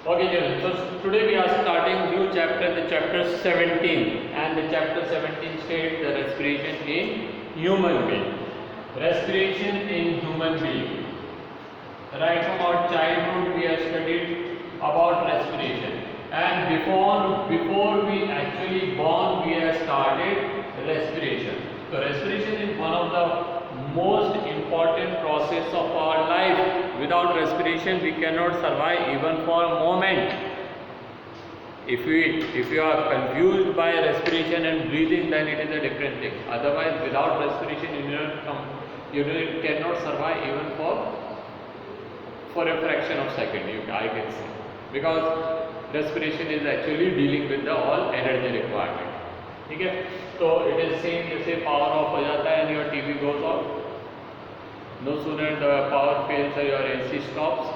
Okay, children. So today we are starting new chapter, the chapter 17, and the chapter 17 states the respiration in human being. Respiration in human being. Right from our childhood we have studied about respiration, and before we actually born we have started respiration. So respiration is one of the most important process of our life. Without respiration we cannot survive even for a moment. If you are confused by respiration and breathing, then it is a different thing. Otherwise, without respiration you cannot survive even for a fraction of second, I can say, because respiration is actually dealing with the all energy requirement. ठीक है, तो it is same जैसे power off हो जाता है and your TV goes off. No sooner the power fails or your AC stops,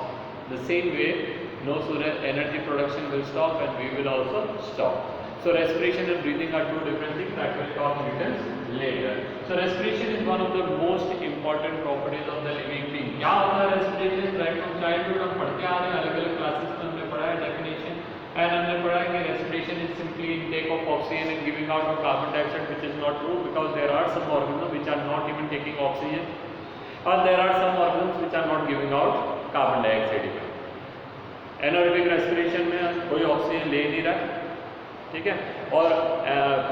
the same way no sooner energy production will stop and we will also stop. So respiration and breathing are two different things that we'll talk little later. So respiration is one of the most important properties of the living being. क्या होता है respiration? Right from childhood हम पढ़ते आ रहे हैं, अलग अलग classes में हमने पढ़ा है definition, and हमने पढ़ा है कि respiration is simply intake of oxygen and giving out of carbon dioxide, which is not true because there are some organisms which are not even taking oxygen, or there are some organisms which are not giving out carbon dioxide even. Anaerobic respiration में कोई oxygen ले नहीं रहा, ठीक है, और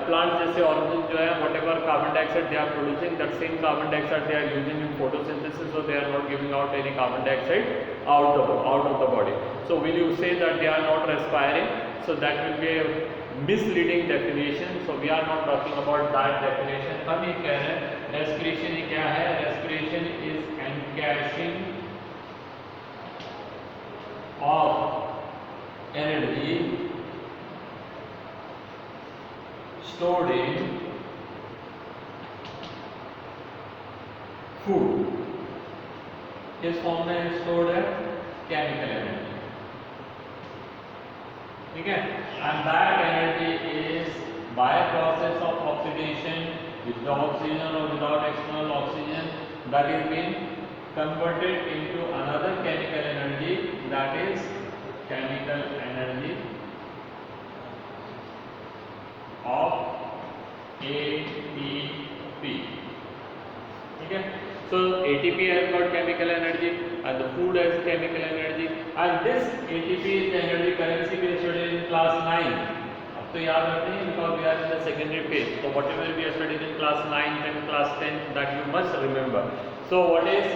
plant जैसे organism जो है whatever carbon dioxide they are producing, that same carbon dioxide they are using in photosynthesis, so they are not giving out any carbon dioxide out of the body. So will you say that they are not respiring? So that will be a misleading definition. So we are not talking about that definition. हम ये कह रहे हैं respiration ही क्या है? Respiration is encashing of energy stored in food. किस form में स्टोर्ड है? केमिकल एनर्जी, ठीक है, and that energy is by process of oxidation with the oxygen or without external oxygen that is being converted into another chemical energy, that is chemical energy of ATP. Okay, so ATP has got chemical energy and the food has chemical energy, and this ATP is the energy currency we studied in class 9. अब तो याद रखते हैं because we are in the secondary phase. So whatever we have studied in class 9 and class 10, that you must remember. So what is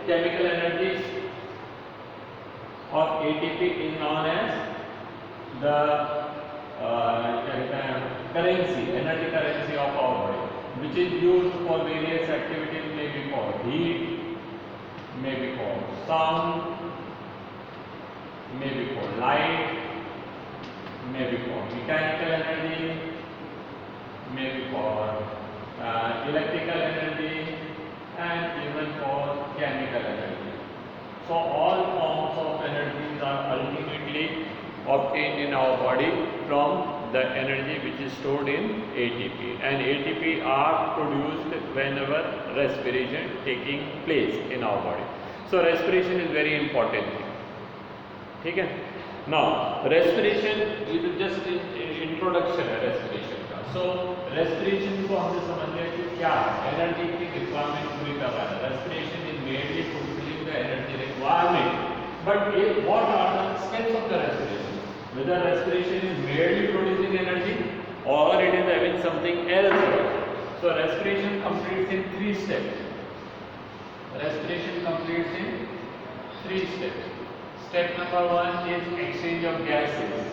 chemical energy of ATP is known as the currency, energy currency of our body, which is used for various activities, may be for heat, may be for sound, may be for light, may be for mechanical energy, may be for electrical energy, and even for chemical energy. So all forms of energies are ultimately obtained in our body from the energy which is stored in ATP, and ATP are produced whenever respiration taking place in our body. So respiration is very important thing, ठीक है. Now respiration is just introduction है respiration का. So respiration को हमने समझ लिया कि क्या एनर्जी की रिक्वायरमेंट पूरी कर रहा है. Respiration is mainly fulfilling the energy requirement, but what are the steps of the respiration? Whether respiration is merely producing energy or it is having something else. So respiration completes in 3 steps. Respiration completes in 3 steps. Step number 1 is exchange of gases.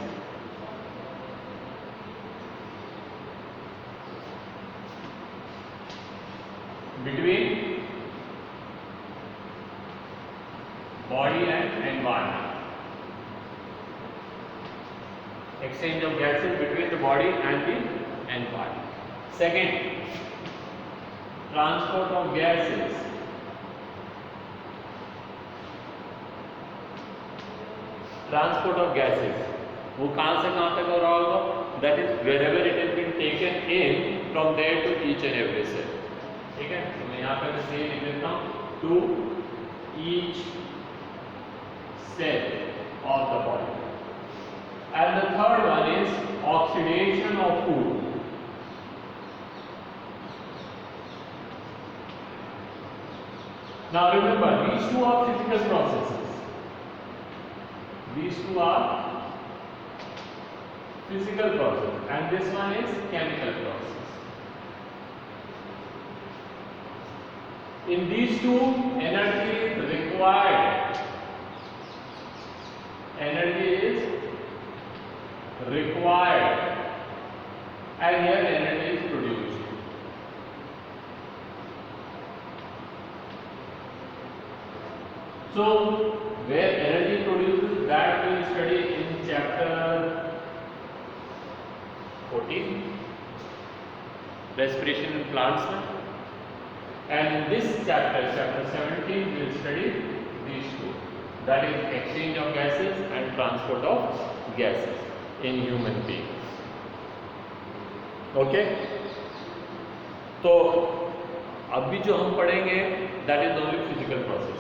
Between body and environment. Exchange of gases between the body and the environment. Second, transport of gases. Transport of gases. वो कहाँ से कहाँ तक हो रहा होगा? That is wherever it has been taken in, from there to each and every cell. ठीक है, तो मैं यहाँ पे से लिख देता हूँ to each cell of the body. And the third one is oxidation of food. Now remember, these two are physical processes. These two are physical process and this one is chemical process. In these two, energy is required. Energy is required and here energy is produced. So, where energy produces, that we will study in chapter 14, respiration in plants. And in this chapter, chapter 17, we will study these two. That is exchange of gases and transport of gases in human beings. Okay? तो अभी जो हम पढ़ेंगे, that is only physical processes.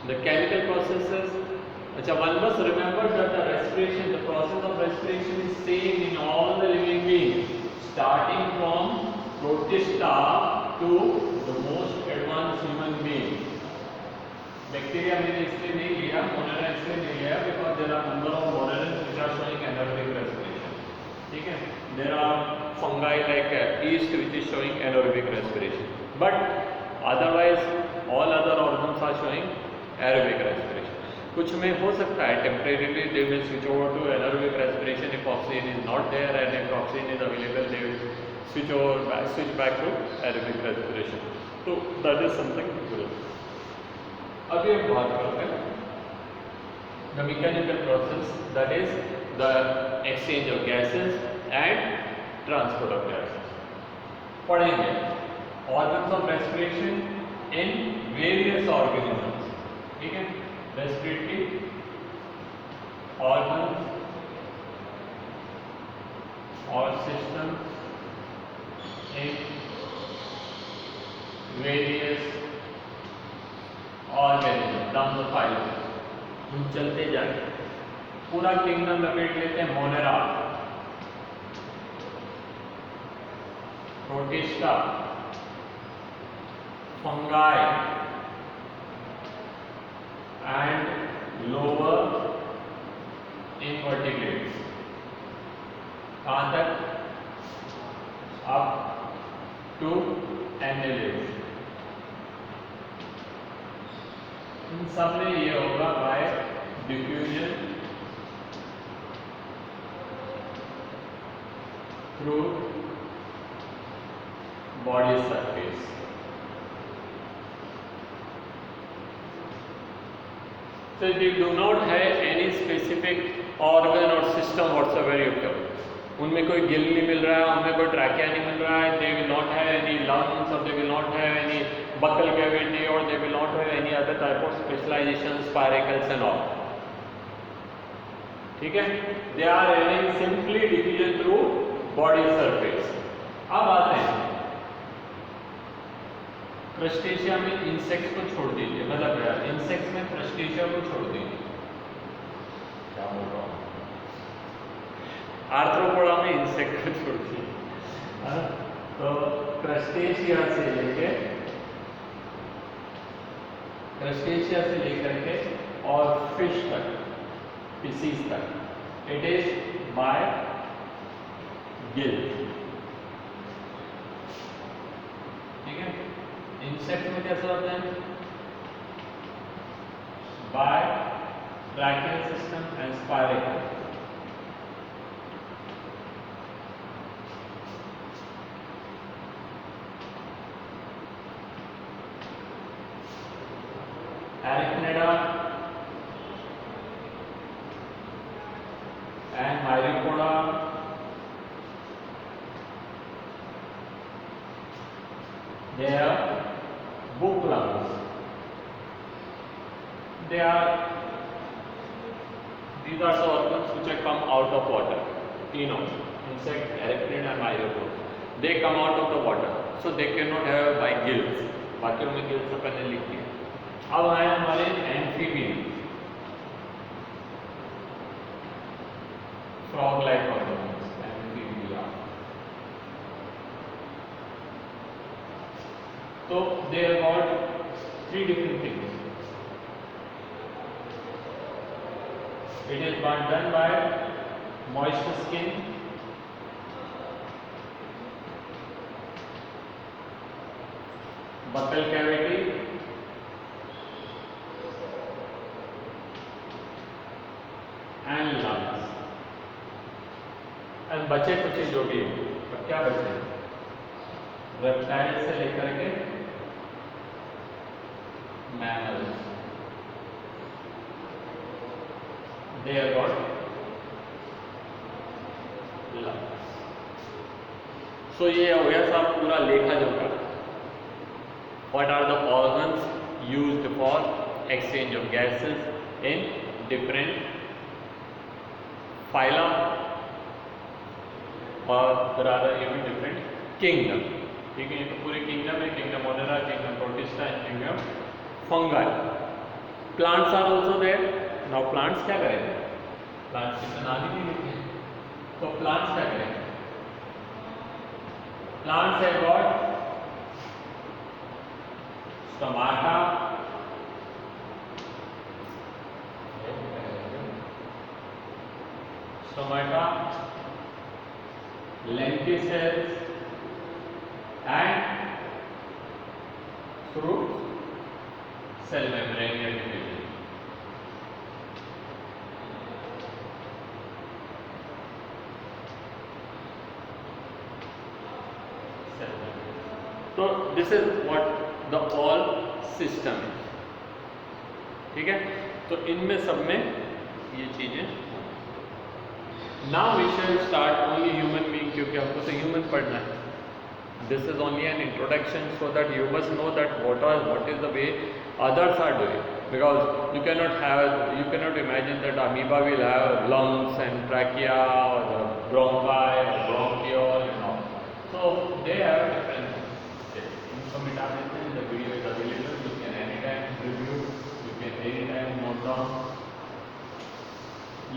The chemical processes. अच्छा, one must remember that the respiration, the process of respiration is same in all the living beings, starting from protista to the most advanced human being. Bacteria मैंने इसलिए नहीं लिया, monera इसलिए नहीं लिया because there are number of monerans which are showing anaerobic respiration. ठीक है? There are fungi like yeast which is showing anaerobic respiration. But otherwise all other organisms are showing aerobic respiration. कुछ में हो सकता है temporarily they will switch over to anaerobic respiration if oxygen is not there, and if oxygen is available they will switch back to aerobic respiration. So that is something different. अभी हम बात करते हैं the mechanical process, that is the exchange of gases and transport of gases. पढ़ेंगे organs of respiration in various organisms. ठीक है? Respiratory organs or systems in various organisms down the phylum. हम चलते जाएंगे, पूरा किंगडम लपेट लेते हैं. Monera, protista, fungi and lower invertebrates. कहाँ तक? Up to annelids. इन सब में ये होगा by diffusion through body surface. So they do not have any specific organ or system whatsoever you have. उनमें कोई गिल नहीं मिल रहा है, उनमें कोई ट्रैकिया नहीं मिल रहा है. They will not have any lungs, or they will not have any buccal cavity, or they will not have any other type of specialization, spiracles and all. ठीक है? They are having simply diffusion through body surface. अब आते हैं crustacea में insects को छोड़ दीजिए, मतलब इंसेक्ट्स में क्रस्टेशिया को छोड़ दीजिए. क्या बोल रहा हूँ? आर्थ्रोपोडा में इंसेक्ट को छोड़ दीजिए. तो क्रस्टेशिया से लेकर के और फिश तक, फिशीज तक, इट इज बाय गिल. ठीक है? इंसेक्ट में कैसा होता है? By tracheal system and spiracle. Arachnida and Myripoda, they are book lungs. These are the organs which have come out of water. Insect, arachnid and myripoda. They come out of the water, so they cannot have by gills. बाकियों में gills अपन ने लिख दिया. अब आए हमारे amphibian. frog-like organisms, amphibia. So they have got three different things. It is done by moist skin, buccal cavity, and lungs. And बचे कुछ जो भी है, पर क्या बचे? रेप्टाइल से लेकर के mammals. They have got lungs. So ये हो गया साहब पूरा लेखा जोखा. What are the organs used for exchange of gases in different phyla, or there are even different kingdom. ठीक है, ये तो पूरे किंगडम है, kingdom monera, kingdom protista and kingdom fungi. Plants are also there. Now plants क्या करेंगे? Plants की तो नाम ही नहीं लिखे, तो प्लांट्स क्या करेंगे? Plants have got stomata, lenticels, and through cell membrane division. So this is what the all system is. ठीक है, तो इनमें सब में ये चीजें. Now we shall start only human being, क्योंकि हमको तो human पढ़ना है. This is only an introduction so that you must know that what is the way others are doing, because you cannot imagine that amoeba will have lungs and trachea or the bronchi or bronchiole and all. So they have different things. इनको मिटा देते हैं. The video is available. You can anytime review. You can anytime note down.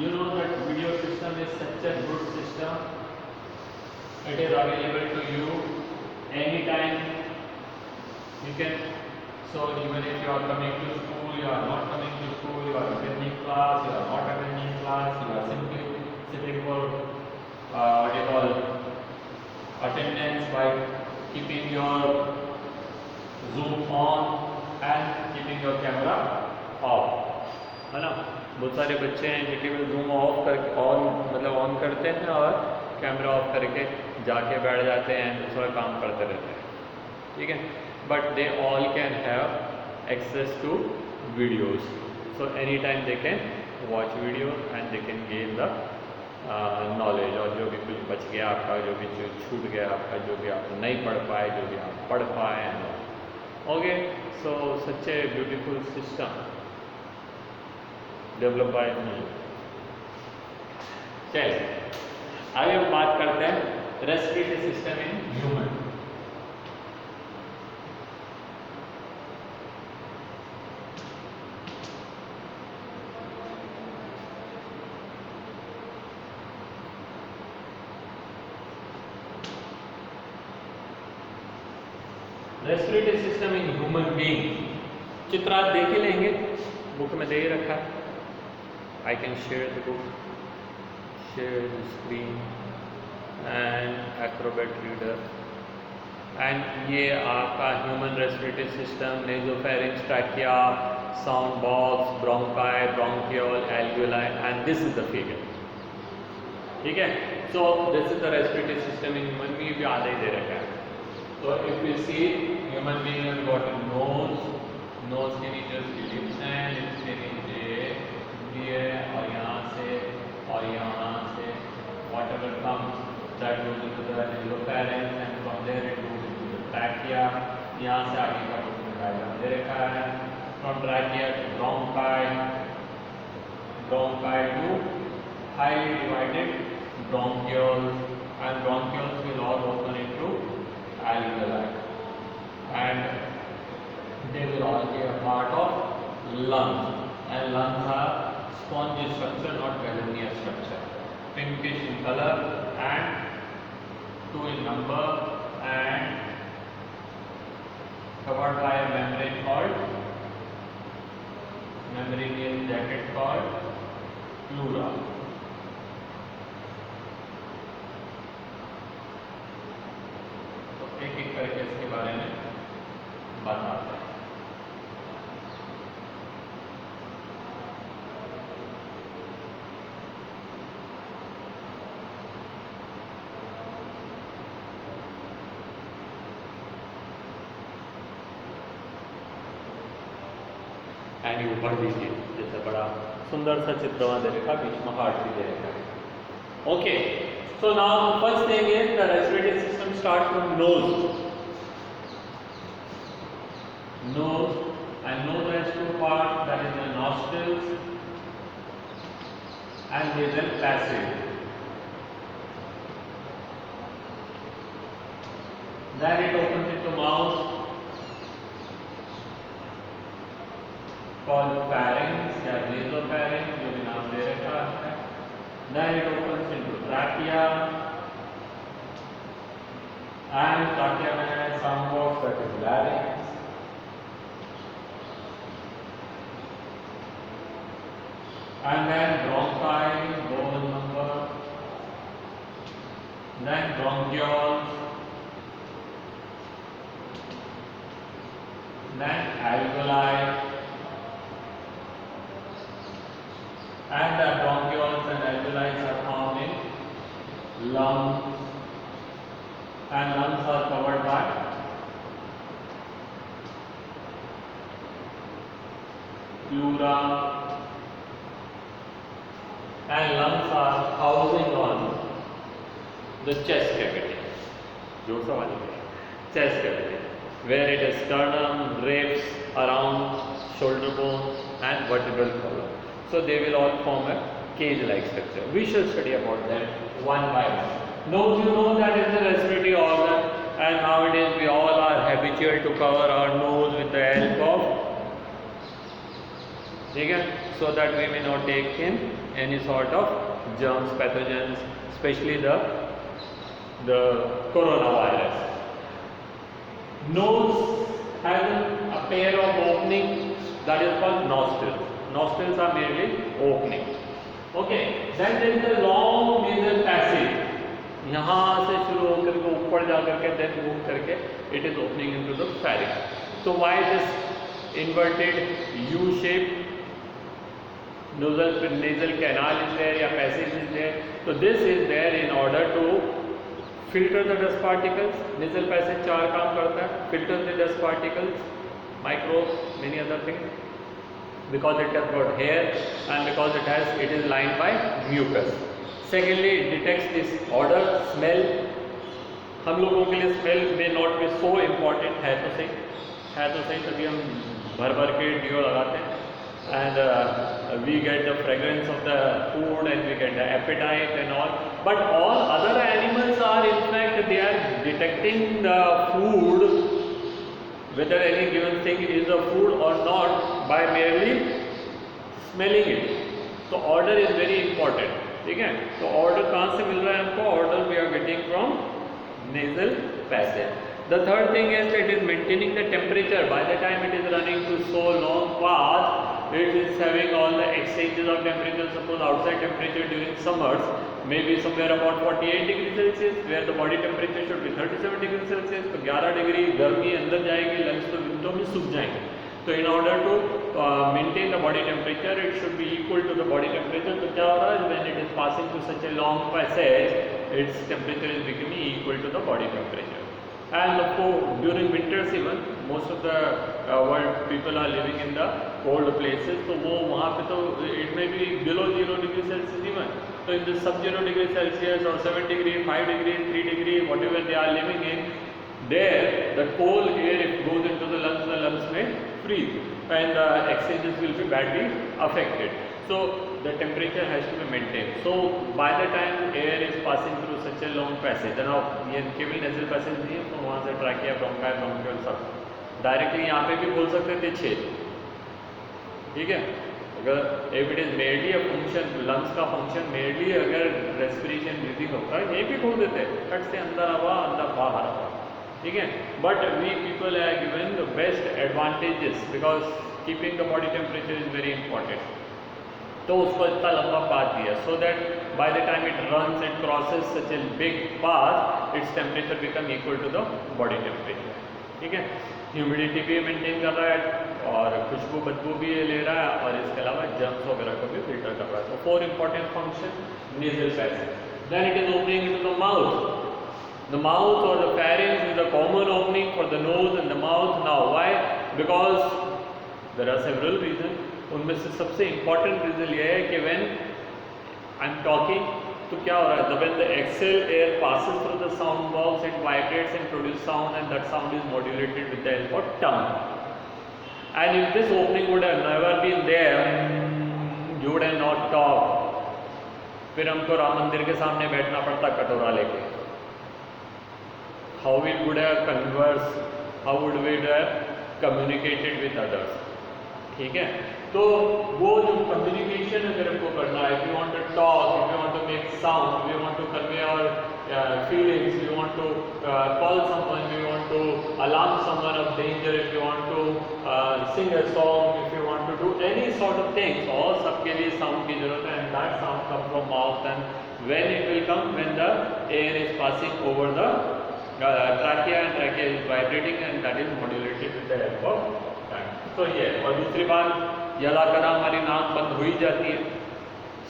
You know that video system is such a good system. It is available to you anytime. You can, so even if you are coming to school, you are not coming to school, you are attending class, you are not attending class, you are simply sitting for attendance by keeping your Zoom on and keeping your camera off, है ना. बहुत सारे बच्चे हैं जो केवल zoom of करके on करते हैं और कैमरा ऑफ करके जाके बैठ जाते हैं, दूसरा काम करते रहते हैं. ठीक है, but they all can have access to videos. So any time they can watch video and they can gain the knowledge. और जो भी कुछ बच गया आपका, जो भी छूट गया आपका, जो भी आप नहीं पढ़ पाए, जो भी आप पढ़ पाए. Okay, so such a beautiful system develop by me. चलिए आगे हम बात करते हैं respiratory system in human. Respiratory system in human being. चित्र आप देख ही लेंगे, बुक में दे ही रखा है. I can share the book, share the screen and Acrobat Reader. And ये आपका human respiratory system, nasopharynx, trachea, sound box, bronchi, bronchiole, alveoli, and this is the figure. ठीक है, so this is the respiratory system in human being. भी आधा ही दे रखा है. तो if you see human being has got a nose के नीचे उसकी लिप्स हैं, लिप्स के नीचे है, और यहाँ से whatever comes that goes into the nasopharynx and from there it goes into the trachea. यहाँ से आगे का कुछ डायग्राम दे रखा है. From trachea to bronchi to highly divided bronchioles, and bronchioles will all open into alveoli, and they will all be a part of lungs, and lungs are spongy structure, not columnar structure. pinkish pleura. तो एक एक करके इसके बारे में बताते हैं। And ऊपर दीजिए जैसे बड़ा सुंदर सा चित्र वहाँ दे रखा, बीच में हार्ट भी दे रखा है। Okay, so now first thing is the respiratory system start from knows. Nose, and nose has two parts, that is the nostrils and nasal passage. Then it opens into mouth called pharynx या nasopharynx, जो भी नाम दे रखा है. Then it opens into trachea, and trachea में है sound box, that is larynx. And then bronchi, bone number, then bronchioles, then alveoli, and the bronchioles and alveoli are found in lungs, and lungs are covered by pleura, and lungs are housing on the chest cavity. Chest cavity, where it is sternum, ribs, around shoulder bone, and vertebral column. So they will all form a cage-like structure. We shall study about that one by one. Nose, you know that is the respiratory organ, and nowadays we all are habitual to cover our nose with the help of, so that we may not take in any sort of germs, pathogens, especially the coronavirus. Nose has a pair of openings, that is called nostrils. Nostrils are merely opening. Okay, then there is a long nasal passage. यहाँ से शुरू होकर के ऊपर जा करके then move करके it is opening into the pharynx. So why this inverted U-shape nasal canal is there या passage is there? So this is there in order to filter the dust particles. Nasal passage चार काम करता है, filter the dust particles, microbes, many other things, because it has got hair and because it is lined by mucus. Secondly, it detects this odor, smell. हम लोगों के लिए smell may not be so important, है तो सही तभी हम भर के डिओ लगाते हैं. And we get the fragrance of the food and we get the appetite and all. But all other animals are, in fact, they are detecting the food, whether any given thing is a food or not, by merely smelling it. So order is very important. ठीक है, तो order कहाँ से मिल रहा है हमको? Order we are getting from nasal passage. The third thing is that it is maintaining the temperature. By the time it is running to so long path, it is having all the exchanges of temperature. Suppose outside temperature during summers may be somewhere about 48 degrees Celsius, where the body temperature should be 37 degrees Celsius. तो 11 degree गर्मी अंदर जाएगी, lungs तो window में सूख जाएंगे. So in order to maintain the body temperature, it should be equal to the body temperature. तो क्या हो रहा है? When it is passing through such a long passage, its temperature is becoming equal to the body temperature. And of course, during winter season, most of the world people are living in the cold places. तो वो वहाँ पे तो it may be below 0 degree Celsius even. So in the sub-0 degree Celsius or 7 degree, 5 degree, 3 degree, whatever they are living in, there the cold air if goes into the lungs may freeze and the exchanges will be badly affected. So the temperature has to be maintained. So by the time air is passing through such a long passage, now ये केवल nasal passage नहीं है, तो वहाँ से trachea, bronchi, bronchiole सब directly यहाँ पे भी बोल सकते थे छेद. ठीक है, अगर if it is merely a function, lungs का function merely अगर respiration breathing होता है, ये भी खोल देते हैं, कट से अंदर हवा, अंदर बाहर हवा. ठीक है, but we people are given the best advantages because keeping the body temperature is very important. तो उसको इतना लंबा पाथ दिया, so that by the time it runs and crosses such a big path its temperature become equal to the body temperature. ठीक है, humidity भी maintain कर रहा है और खुशबू बदबू भी ये ले रहा है और इसके अलावा जर्म्स वगैरह को भी फिल्टर कर रहा है। तो 4 important function nasal passage. Then it is opening into the mouth. The mouth or the pharynx is a common opening for the nose and the mouth. Now why? Because there are several reasons. उनमें से सबसे important reason ये है कि when I'm talking, तो क्या हो रहा है? When the exhaled air passes through the sound box, it vibrates and produces sound, and that sound is modulated with the help of tongue. And if this opening would have never been there, you would have not talked. फिर हमको राम मंदिर के सामने बैठना पड़ता कटोरा लेके। How we would have conversed, how would we have communicated with others? ठीक है, तो वो जो कम्युनिकेशन अगर हमको करना है, if you want to talk, if you want to make sound, if you want to convey our feelings, if you want to call someone, if you want to alarm someone of danger, if you want to sing a song, if you want to do any sort of things, all सबके लिए sound की जरूरत है, and that sound comes from mouth, and when it will come, when the air is passing over the trachea, and trachea is vibrating, and that is modulated with the help of tongue. तो ये, और दूसरी बात, यला करा हमारी नाक बंद हो ही जाती है।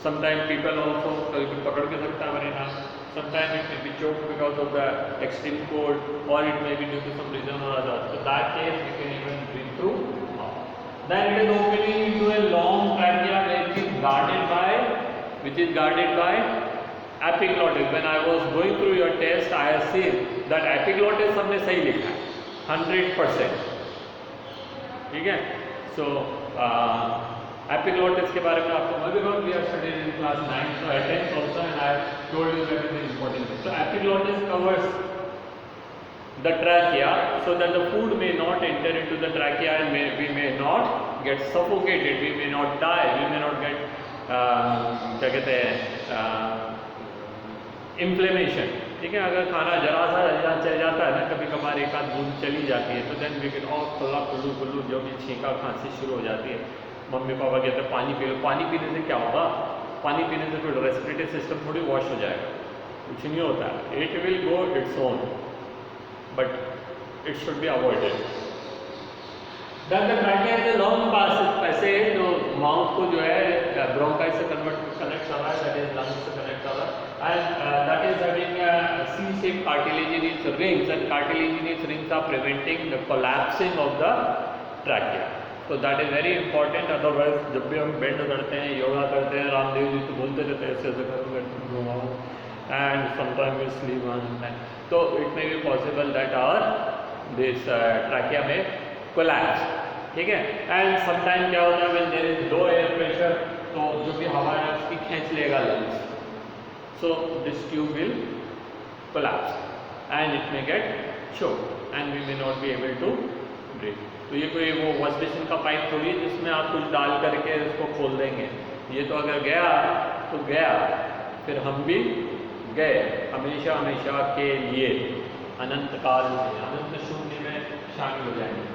Sometimes people also कभी पकड़ के रखता है हमारी नाक। Sometimes it may be choked because of the extreme cold, or it may be due to some reason or other. So that case we can even breathe through mouth. Then it is opening into a long trachea which is guarded by epiglottis. When I was going through your test, I have seen that epiglottis हमने सही लिखा है 100%। ठीक है, so epiglottis के बारे में आपको because we have studied in class 9, so at 10th also, and I have told you that it is important. So epiglottis covers the trachea so that the food may not enter into the trachea, and we may not get suffocated, we may not die, we may not get क्या कहते हैं inflammation. ठीक है, अगर खाना जरा सा चल जाता है ना, कभी कभार एक आध बूंद चली जाती है, तो देन वी कैन और खुला कुल्लू जो भी छींका खांसी शुरू हो जाती है। मम्मी पापा कहते हैं पानी पी लो। पानी पीने से क्या होगा? पानी पीने से फिर रेस्पिरेटरी सिस्टम थोड़ी वॉश हो जाएगा, कुछ नहीं होता है। It will go its own, but it should be avoided. Then the trachea is a long passage, जो माउथ को जो है ब्रोंकाई से कनेक्ट कर रहा है, that is lungs से कनेक्ट कर रहा है, and that is having C-shaped cartilaginous rings, and cartilaginous rings are preventing the collapsing of the trachea. So that is very important. Otherwise जब भी हम बेंड करते हैं, योगा करते हैं, रामदेव जी तो बोलते रहते हैं ऐसे ऐसे करो, and sometimes we sleep on that. So it may be possible that our this trachea may collapse। ठीक है, एंड समटाइम क्या होता है, when there is low air pressure, तो जो भी हवा है उसकी खींच लेगा lungs, so this tube will collapse and it may get choke and we may not be able to breathe. तो ये कोई वो वॉश बेसिन का पाइप थोड़ी है जिसमें आप कुछ डाल करके उसको खोल देंगे। ये तो अगर गया तो गया, फिर हम भी गए हमेशा हमेशा के लिए, अनंत काल में, अनंत शून्य में शामिल हो जाएंगे।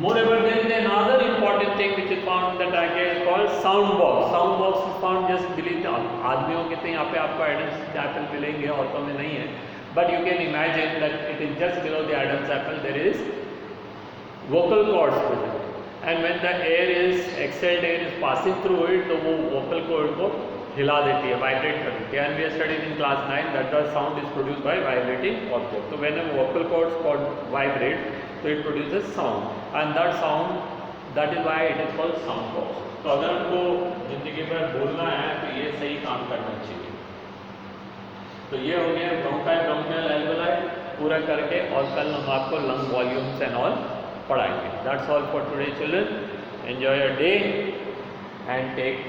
Moreover, there is another important thing which is found in the trachea is called sound box. Sound box is found just beneath, आदमियों के तो यहाँ पे आपको Adam's apple मिलेंगे, औरतों में नहीं है, but you can imagine that it is just below the Adam's apple there is vocal cords present, and when the air is exhaled air is passing through it, तो वो vocal cord को हिला देती है, वाइब्रेट कर देती है, and we are studying in class 9 that the sound is produced by vibrating object. So when a vocal cords vibrate, so it produces sound, and that sound, that is why it is called sound box. तो अगर आपको जिंदगी भर बोलना है तो ये सही काम करना चाहिए। तो ये हो गया ब्रोंकाई, ब्रोंकियल, एल्वेलाई पूरा करके, और कल हम आपको लंग वॉल्यूम्स एंड ऑल पढ़ाएंगे। That's all for today children, enjoy your day and take